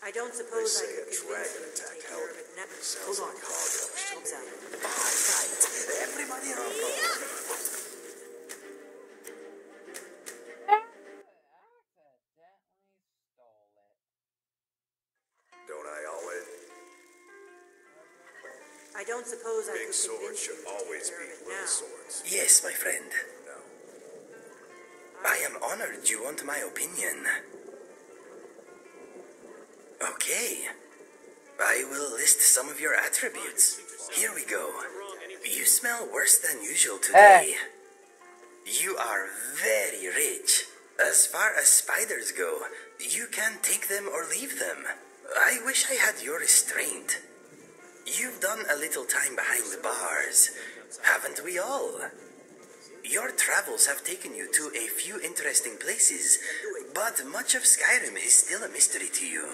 I don't suppose I could convince you to take care of it now. Hold on. Right. Everybody around. Don't I always? I don't suppose I Big could swords convince you should to always take care be of it little now. swords. Yes, my friend. No. I am honored you want my opinion. Okay. I will list some of your attributes. Here we go. You smell worse than usual today. You are very rich. As far as spiders go, you can take them or leave them. I wish I had your restraint. You've done a little time behind the bars, haven't we all? Your travels have taken you to a few interesting places, but much of Skyrim is still a mystery to you.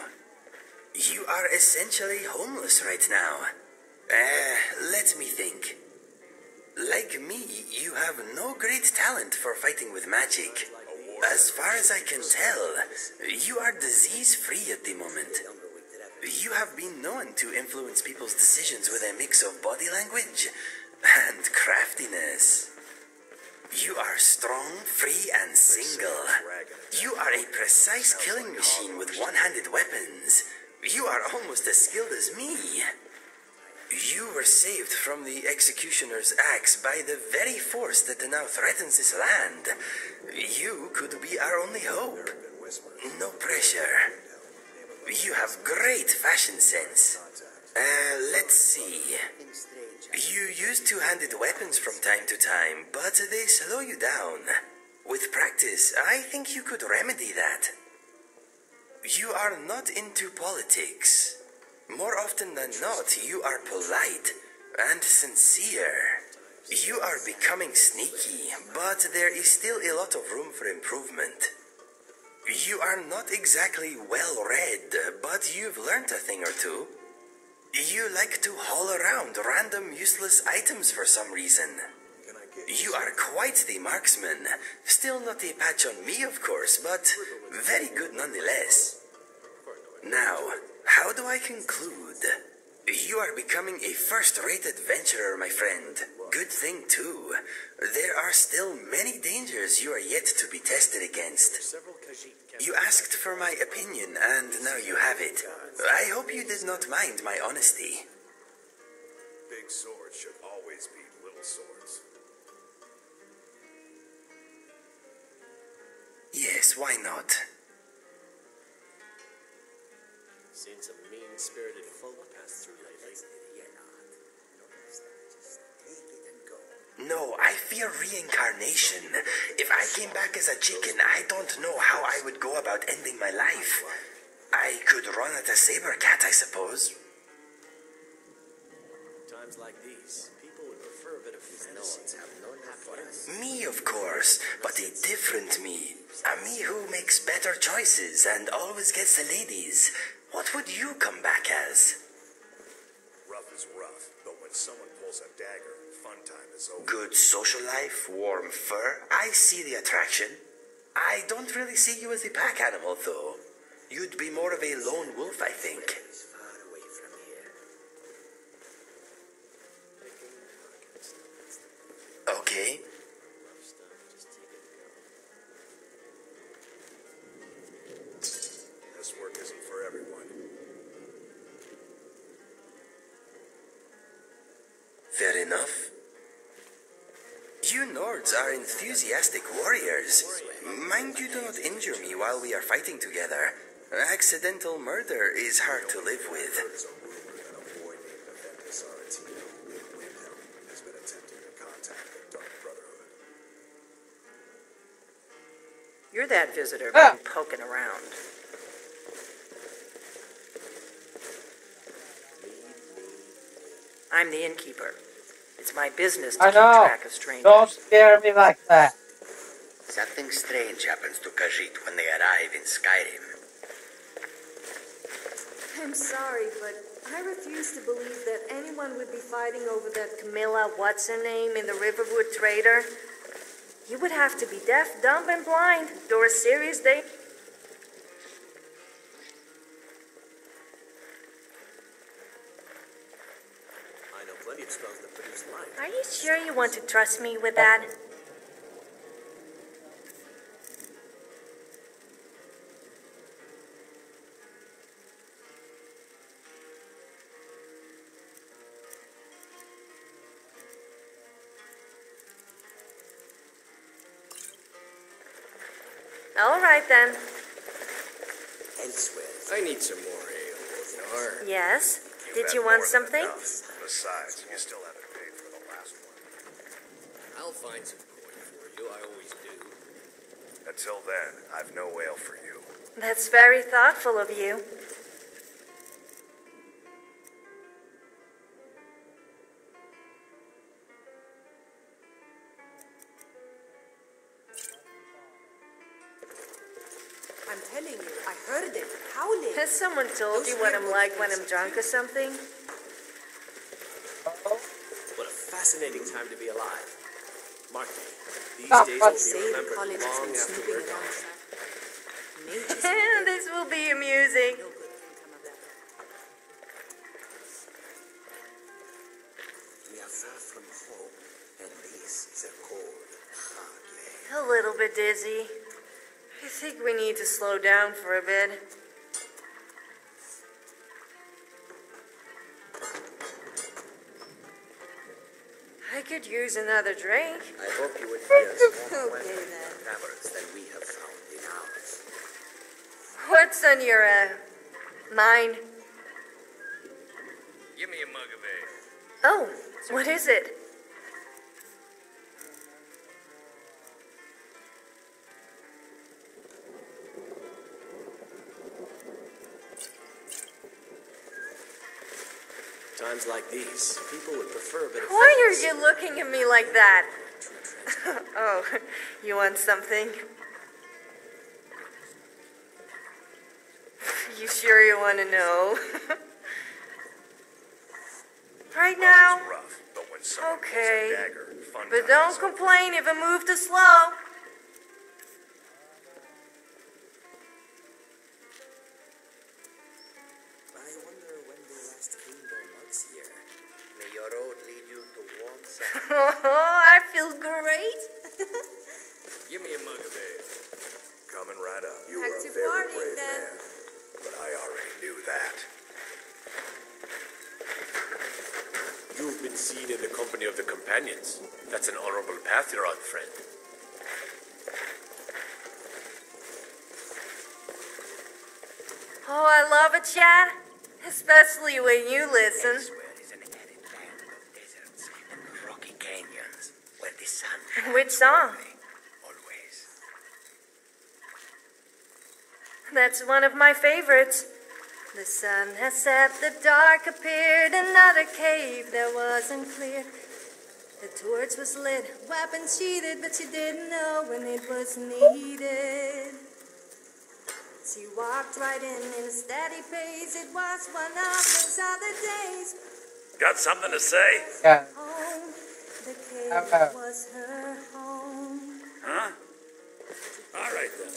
You are essentially homeless right now. Let me think. Like me, you have no great talent for fighting with magic. As far as I can tell, you are disease-free at the moment. You have been known to influence people's decisions with a mix of body language and craftiness. You are strong, free, and single. You are a precise killing machine with one-handed weapons. You are almost as skilled as me. You were saved from the executioner's axe by the very force that now threatens this land. You could be our only hope. No pressure. You have great fashion sense. Let's see. You use two-handed weapons from time to time, but they slow you down. With practice, I think you could remedy that. You are not into politics. More often than not, you are polite and sincere. You are becoming sneaky, but there is still a lot of room for improvement. You are not exactly well-read, but you've learned a thing or two. You like to haul around random useless items for some reason. You are quite the marksman. Still not a patch on me, of course, but very good nonetheless. Now, how do I conclude? You are becoming a first-rate adventurer, my friend. Good thing, too. There are still many dangers you are yet to be tested against. You asked for my opinion, and now you have it. I hope you did not mind my honesty. Big swords should always be little swords. Yes, why not? Seen some mean-spirited folk pass through lately. No, I fear reincarnation. If I came back as a chicken, I don't know how I would go about ending my life. I could run at a saber cat, I suppose. Times like these, people would prefer a bit of fantasy. Me, of course, but a different me. A me who makes better choices and always gets the ladies. What would you come back as? Rough is rough, but when someone pulls a dagger, fun time is over. Good social life, warm fur. I see the attraction. I don't really see you as a pack animal, though. You'd be more of a lone wolf, I think. Okay. This work isn't for everyone. Fair enough. You Nords are enthusiastic warriors. Mind you do not injure me while we are fighting together. Accidental murder is hard to live with. There's a rumor that a boy named Aventus Aretino Windhelm has been attempting to contact the Dark Brotherhood. You're that visitor been poking around. I'm the innkeeper. It's my business to keep track of strangers. Don't scare me like that. Something strange happens to Khajiit when they arrive in Skyrim. I'm sorry, but I refuse to believe that anyone would be fighting over that Camilla what's-her-name in the Riverwood Trader. You would have to be deaf, dumb, and blind, or a serious day. plenty of spells that produce light. Are you sure you want to trust me with that? All right then. Elsewhere. I need some more ale, Othnar. Yes? You've Did had you more want than something? enough. Besides, you still haven't paid for the last one. I'll find some coin for you. I always do. Until then, I've no ale for you. That's very thoughtful of you. I'm telling you, I heard it howling. Has someone told you what I'm like when I'm drunk or something? What a fascinating time to be alive. Mark me. These Oh, days fuck. will be Say the remembered college has long been after snooping we're around. gone. Mages This will be amusing. no good can come of that. We are far from home, and this is a cold, hard land. A little bit dizzy. I think we need to slow down for a bit. I could use another drink. I hope you would hear more Okay then. travelers than we have found in ours. What's on your, mind? Give me a mug of ale. Oh, what is it? Times like these, people would prefer a bit of Why are fitness. you looking at me like that? True transport. Oh, you want something? You sure you want to know? Right now? It's rough, but when someone pulls Okay. a dagger, fun But times don't is over. complain if I move too slow. I wonder when they last cleaned their mugs here. May your road lead you to warm sun. Oh, I feel great. Give me a mug of ale. Coming right up. You Back were to a very partying brave then. man, but I already knew that. You've been seen in the company of the companions. That's an honorable path you're on, friend. Oh, I love it, chat. Especially when you listen. Elsewhere is an arid land of deserts and rocky canyons where the sun Which song? always. That's one of my favorites. The sun has set, the dark appeared, another cave that wasn't clear. The torch was lit, weapon sheathed, but she didn't know when it was needed. She walked right in a steady pace. It was one of those other days. Got something to say? Yeah. Home, the cave Okay. was her home. Huh? All right then.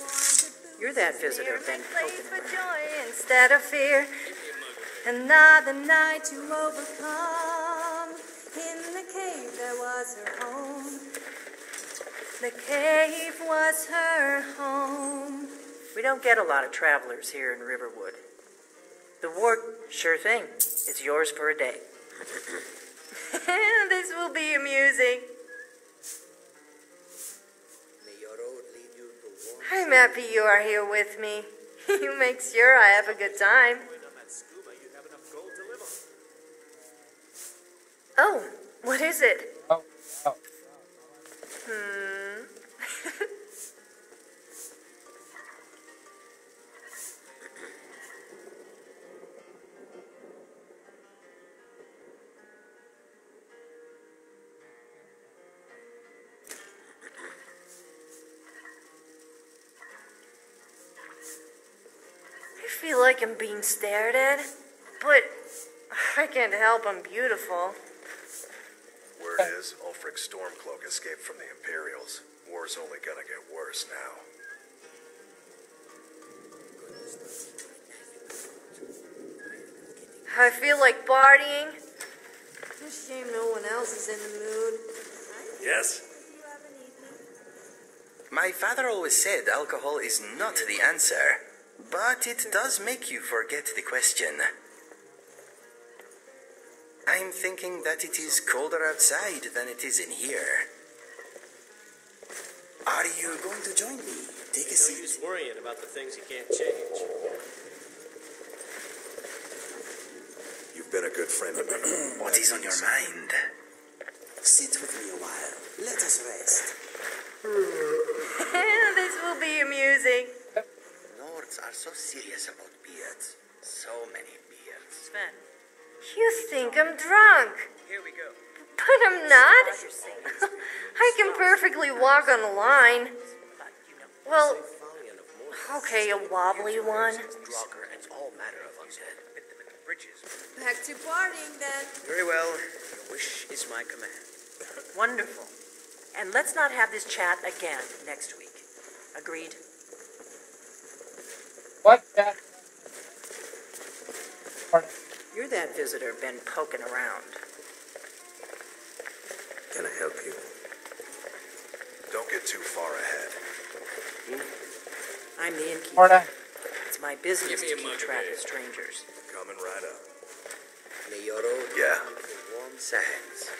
You're that visitor Fear been made place poking for around. joy instead of fear. Another night to overcome. In the cave there was her home. The cave was her home. We don't get a lot of travelers here in Riverwood. The wart, sure thing. It's yours for a day. This will be amusing. May your road lead you to warm I'm happy you are here with me. You make sure I have a good time. When I'm at scuba, you have enough gold to live on. Oh, what is it? Oh, oh. I feel like I'm being stared at, but I can't help I'm beautiful. Word is, Ulfric's Stormcloak escaped from the Imperials. War's only gonna get worse now. I feel like partying. Shame no one else is in the mood. Yes? My father always said alcohol is not the answer, but it does make you forget the question. I'm thinking that it is colder outside than it is in here. Are you going to join me? Take a No seat. use worrying about the things you can't change. You've been a good friend of mine. What is on your mind? Sit with me a while. Let us rest. This will be amusing. Lords are so serious about beards. So many beards. Sven, You think I'm drunk, Here we go. but I'm not. glad you're saying I can perfectly walk on a line. but you know. Well, Follian of more okay, a wobbly one. Draugr and all manner of undead. Bridges. Back to partying then. Very well. Your wish is my command. Wonderful. And let's not have this chat again next week. Agreed? What that? Pardon. You're that visitor been poking around. Can I help you? Don't get too far ahead. I'm the innkeeper. Pardon. It's my business Give me to a keep mug of track ale. of strangers. Coming right up. May your road Yeah. be warm sands.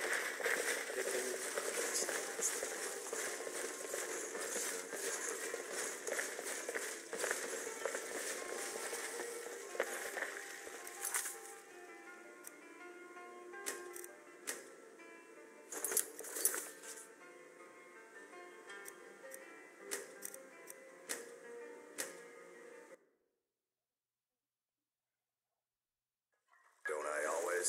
Don't I always?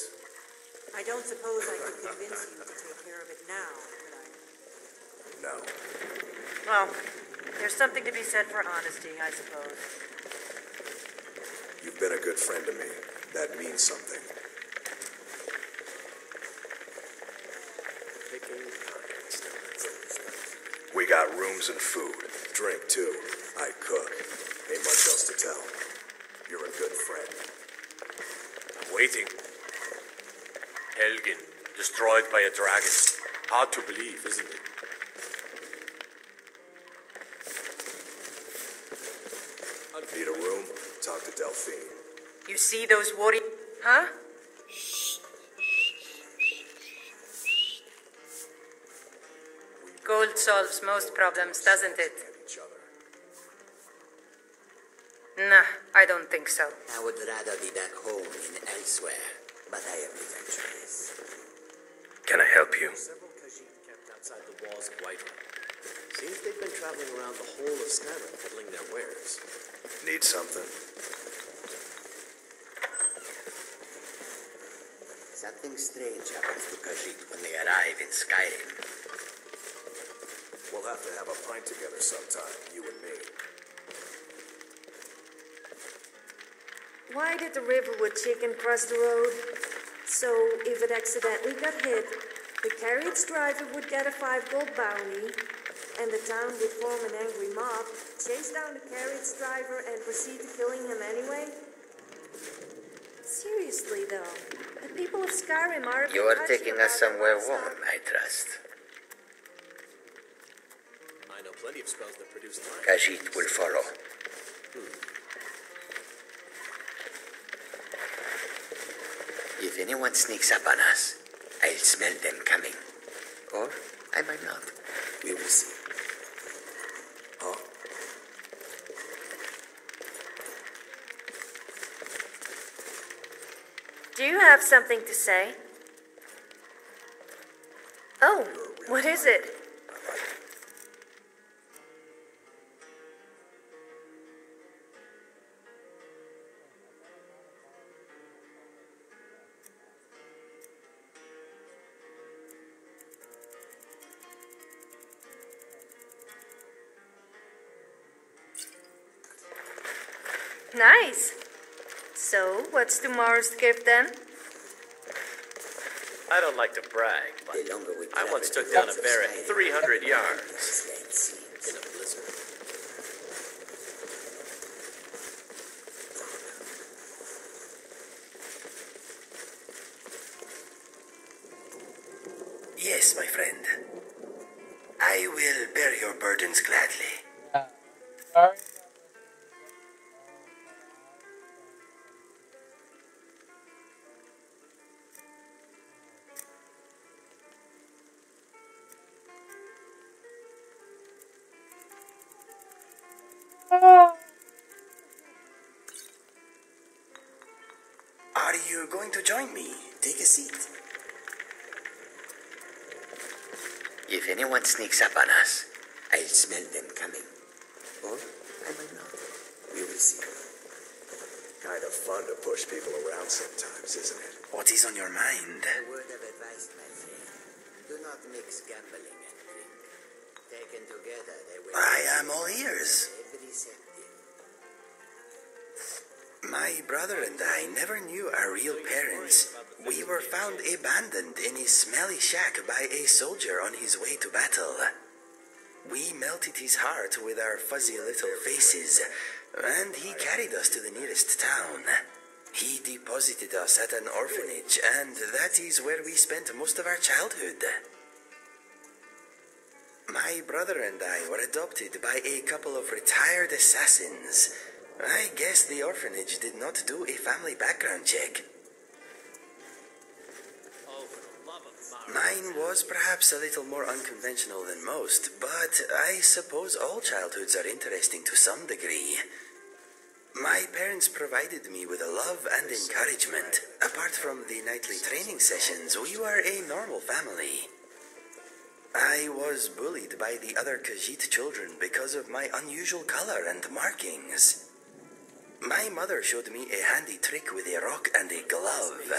I don't suppose I could convince you to take care of it now, could I? No. Well, there's something to be said for honesty, I suppose. You've been a good friend to me. That means something. We got rooms and food. Drink, too. I cook. Ain't much else to tell. You're a good friend. I'm waiting. Helgen, destroyed by a dragon. Hard to believe, isn't it? Need a room? Talk to Delphine. You see those warriors? Huh? Gold solves most problems, doesn't it? And each other. Nah, I don't think so. I would rather be back home than elsewhere, but I have little choice. Can I help you? Several Khajiit camped outside the walls of Whiterun. Seems they've been traveling around the whole of Skyrim peddling their wares. Need something? Something strange happens to Khajiit when they arrive in Skyrim. We'll have to have a pint together sometime, you and me. Why did the Riverwood chicken cross the road? So, if it accidentally got hit, the carriage driver would get a 5 gold bounty, and the town would form an angry mob, chase down the carriage driver, and proceed to killing him anyway? Seriously, though, the people of Skyrim are a bit You are touchy taking about us their somewhere livestock. warm, I trust. I know plenty of spells that produce life. Khajiit will follow. If anyone sneaks up on us, I'll smell them coming. Or I might not. We will see. Huh? Do you have something to say? Oh, what is it? Nice. So, what's tomorrow's gift then? I don't like to brag, but The longer we I once travel took down a towards bear at Skyrim, 300 yards this land seems. in a blizzard. Yes, my friend. I will bear your burdens gladly. Sorry. Are you going to join me? Take a seat. If anyone sneaks up on us, I'll smell them coming. Or I might not. We will see. Kind of fun to push people around sometimes, isn't it? What is on your mind? A word of advice, my friend. Do not mix gambling and drink. Taken together, they will... I am all ears. Every septic. My brother and I never knew our real parents. We were found abandoned in a smelly shack by a soldier on his way to battle. We melted his heart with our fuzzy little faces, and he carried us to the nearest town. He deposited us at an orphanage, and that is where we spent most of our childhood. My brother and I were adopted by a couple of retired assassins. I guess the orphanage did not do a family background check. Mine was perhaps a little more unconventional than most, but I suppose all childhoods are interesting to some degree. My parents provided me with love and encouragement. Apart from the nightly training sessions, we were a normal family. I was bullied by the other Khajiit children because of my unusual color and markings. My mother showed me a handy trick with a rock and a glove.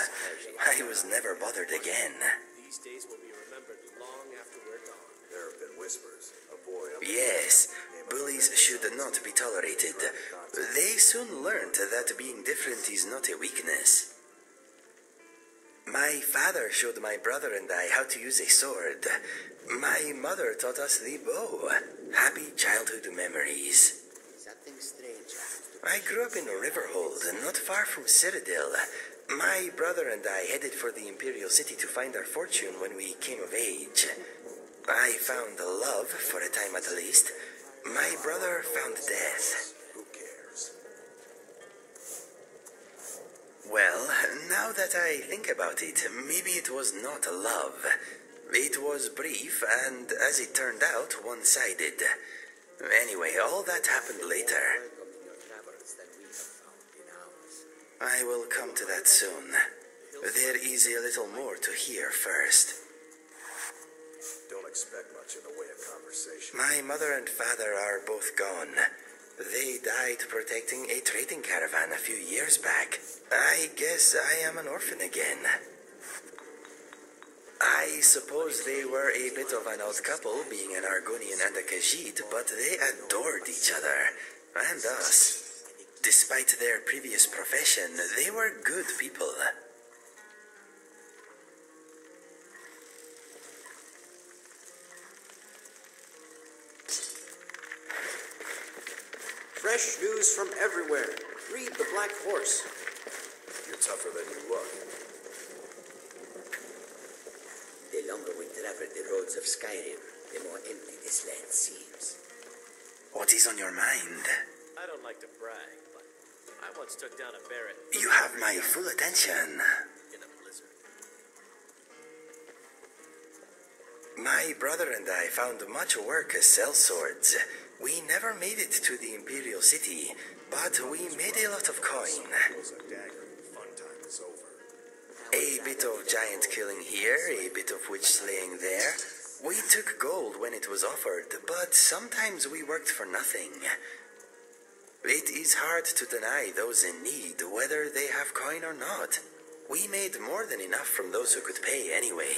I was never bothered again. These days will be remembered long after we're gone. There have been whispers. A boy up Yes, bullies should not be tolerated. They soon learned that being different is not a weakness. My father showed my brother and I how to use a sword. My mother taught us the bow. Happy childhood memories. Something strange happened. I grew up in Riverhold, not far from Citadel. My brother and I headed for the Imperial City to find our fortune when we came of age. I found love, for a time at least. My brother found death. Who cares? Well, now that I think about it, maybe it was not love. It was brief, and as it turned out, one-sided. Anyway, all that happened later. I will come to that soon. There is a little more to hear first. Don't expect much in the way of conversation. My mother and father are both gone. They died protecting a trading caravan a few years back. I guess I am an orphan again. I suppose they were a bit of an odd couple, being an Argonian and a Khajiit, but they adored each other, and us. Despite their previous profession, they were good people. Fresh news from everywhere. Read the Black Horse. You're tougher than you look. The longer we travel the roads of Skyrim, the more empty this land seems. What is on your mind? I don't like to brag, but I once took down a bear at... You have my full attention. in a blizzard. My brother and I found much work as sellswords. We never made it to the Imperial City, but we made a lot of coin. Pulls a dagger. Fun time is over. A bit of giant killing here, a bit of witch slaying there. We took gold when it was offered, but sometimes we worked for nothing. It is hard to deny those in need, whether they have coin or not. We made more than enough from those who could pay anyway.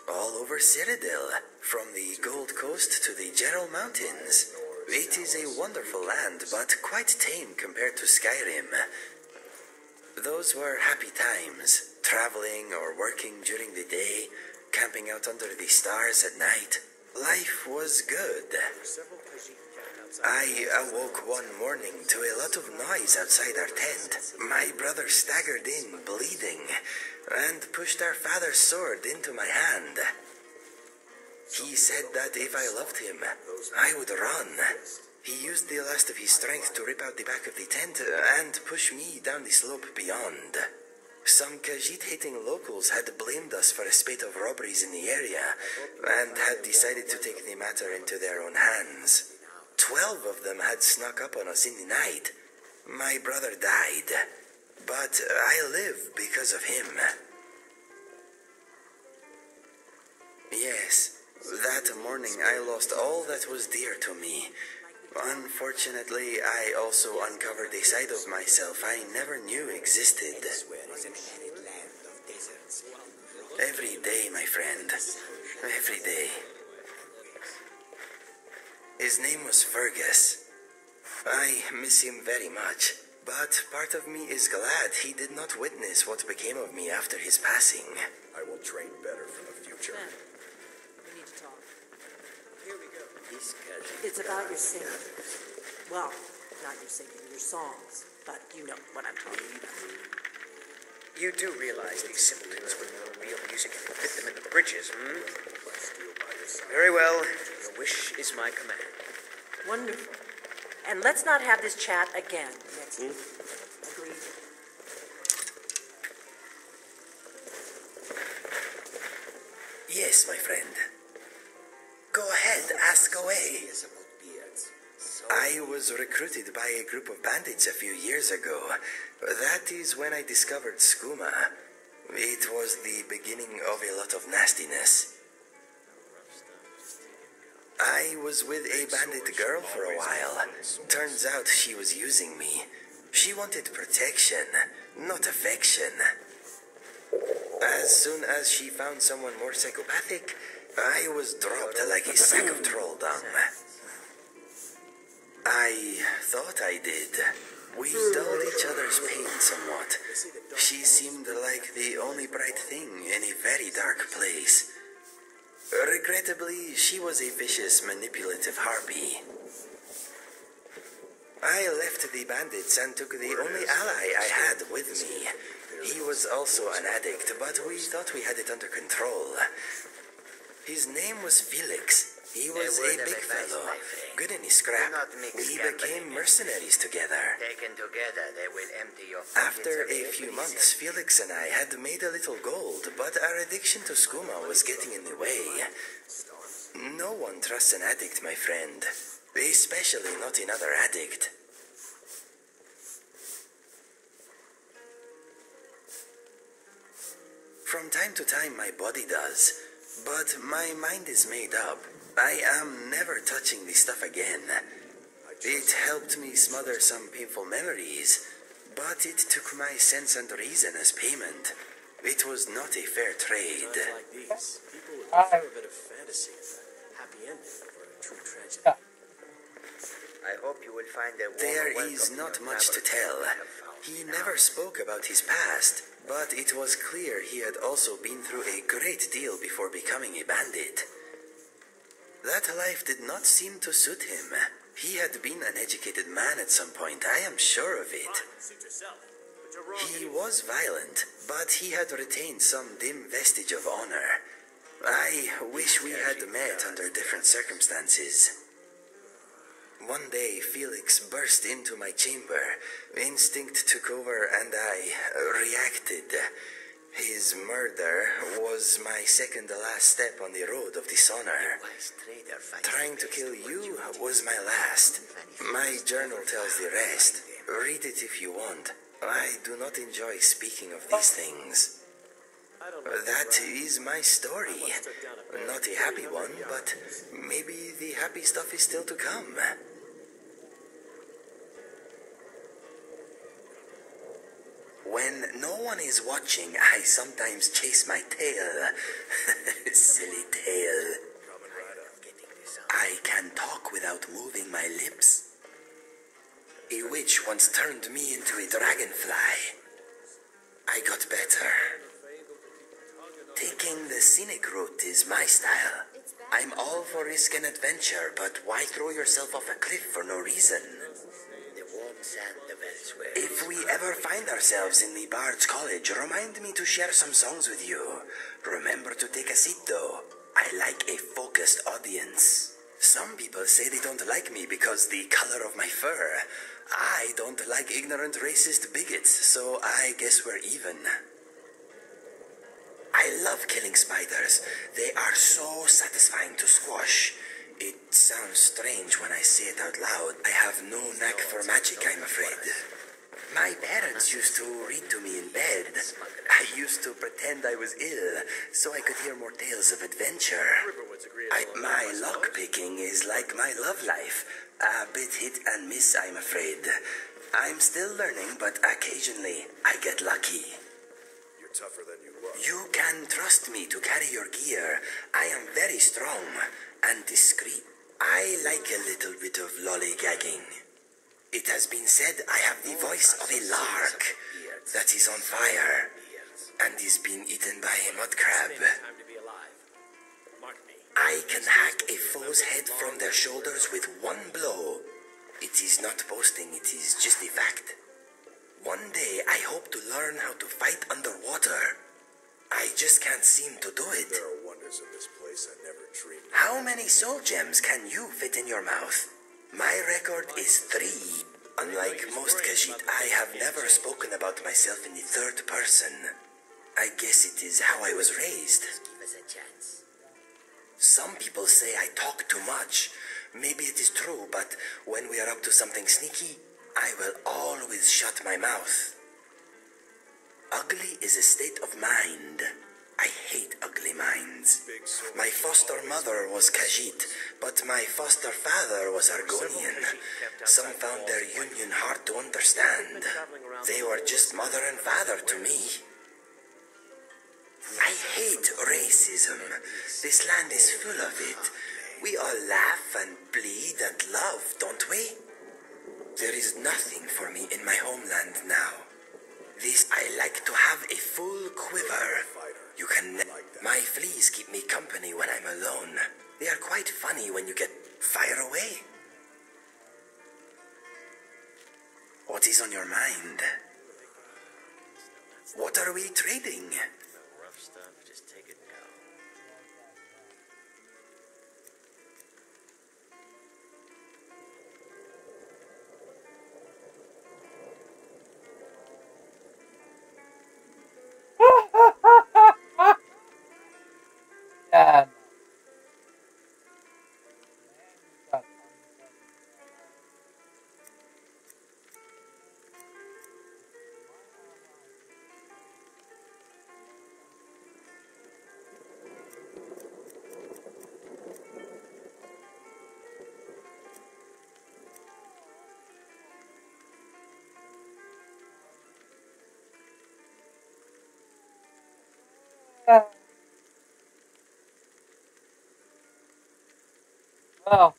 All over Citadel, from the Gold Coast to the Gerald Mountains. It is a wonderful land, but quite tame compared to Skyrim. Those were happy times, traveling or working during the day, camping out under the stars at night. Life was good. Several Khajiit camped I awoke one morning to a lot of noise outside our tent. My brother staggered in, bleeding, and pushed our father's sword into my hand. He said that if I loved him, I would run. He used the last of his strength to rip out the back of the tent and push me down the slope beyond. Some Khajiit-hating locals had blamed us for a spate of robberies in the area and had decided to take the matter into their own hands. 12 of them had snuck up on us in the night. My brother died, but I live because of him. Yes, that morning I lost all that was dear to me. Unfortunately, I also uncovered a side of myself I never knew existed. Every day, my friend. Every day. His name was Fergus. I miss him very much, but part of me is glad he did not witness what became of me after his passing. I will train better for the future. Ben, we need to talk. Here we go. It's about your singing. Well, not your singing, your songs, but you know what I'm talking about. You do realize these simpletons with no real music and fit them in the bridges, hmm? Very well. Your wish is my command. Wonderful. And let's not have this chat again next week. Agreed. Yes, my friend. Go ahead, ask away. I was recruited by a group of bandits a few years ago. That is when I discovered skooma. It was the beginning of a lot of nastiness. I was with a bandit girl for a while. Turns out she was using me. She wanted protection, not affection. As soon as she found someone more psychopathic, I was dropped like a sack of troll dung. I thought I did. We dulled each other's pain somewhat. She seemed like the only bright thing in a very dark place. Regrettably, she was a vicious, manipulative harpy. I left the bandits and took the only ally I had with me. He was also an addict, but we thought we had it under control. His name was Felix. He was a big fellow, good in his scrap. We became mercenaries together. Taken together, they will empty your After a few months, Felix and I had made a little gold, but our addiction to skooma was getting in the way. No one trusts an addict, my friend. Especially not another addict. From time to time, my body does, but my mind is made up. I am never touching the stuff again. It helped me smother some painful memories, but it took my sense and reason as payment. It was not a fair trade. Times like these, people would prefer a bit of fantasy and a happy ending over a true tragedy. I hope you will find a There is not much to tell. He never spoke about his past, but it was clear he had also been through a great deal before becoming a bandit. That life did not seem to suit him. He had been an educated man at some point, I am sure of it. He was violent, but he had retained some dim vestige of honor. I wish we had met under different circumstances. One day, Felix burst into my chamber. Instinct took over and I reacted. His murder was my second-to-last step on the road of dishonor. Trying to kill you was my last. My journal tells the rest. Read it if you want. I do not enjoy speaking of these things. That is my story. Not a happy one, but maybe the happy stuff is still to come. When no one is watching, I sometimes chase my tail. Silly tail. I can talk without moving my lips. A witch once turned me into a dragonfly. I got better. Taking the scenic route is my style. I'm all for risk and adventure, but why throw yourself off a cliff for no reason? The warm sand of elsewhere. If we ever find ourselves in the Bard's College, remind me to share some songs with you. Remember to take a seat, though. I like a focused audience. Some people say they don't like me because the color of my fur. I don't like ignorant racist bigots, so I guess we're even. I love killing spiders. They are so satisfying to squash. It sounds strange when I say it out loud. I have no knack for magic, I'm afraid. My parents used to read to me in bed. I used to pretend I was ill, so I could hear more tales of adventure. My lockpicking is like my love life. A bit hit and miss, I'm afraid. I'm still learning, but occasionally I get lucky. You're tougher than you look. You can trust me to carry your gear. I am very strong and discreet. I like a little bit of lollygagging. It has been said I have the voice of a lark that is on fire and is being eaten by a mud crab. I can hack a foe's head from their shoulders with one blow. It is not boasting, it is just a fact. One day I hope to learn how to fight underwater. I just can't seem to do it. There are wonders in this place I never dreamed. How many soul gems can you fit in your mouth? My record is 3. Unlike most Khajiit, I have never spoken about myself in the third person. I guess it is how I was raised. Give us a chance. Some people say I talk too much. Maybe it is true, but when we are up to something sneaky, I will always shut my mouth. Ugly is a state of mind. I hate ugly minds. My foster mother was Khajiit, but my foster father was Argonian. Some found their union hard to understand. They were just mother and father to me. I hate racism. This land is full of it. We all laugh and bleed and love, don't we? There is nothing for me in my homeland now. I like to have a full quiver. You can my fleas keep me company when I'm alone. They are quite funny when you get fire away. What is on your mind? What are we trading? Rough stuff, just take it now. Yeah. Well.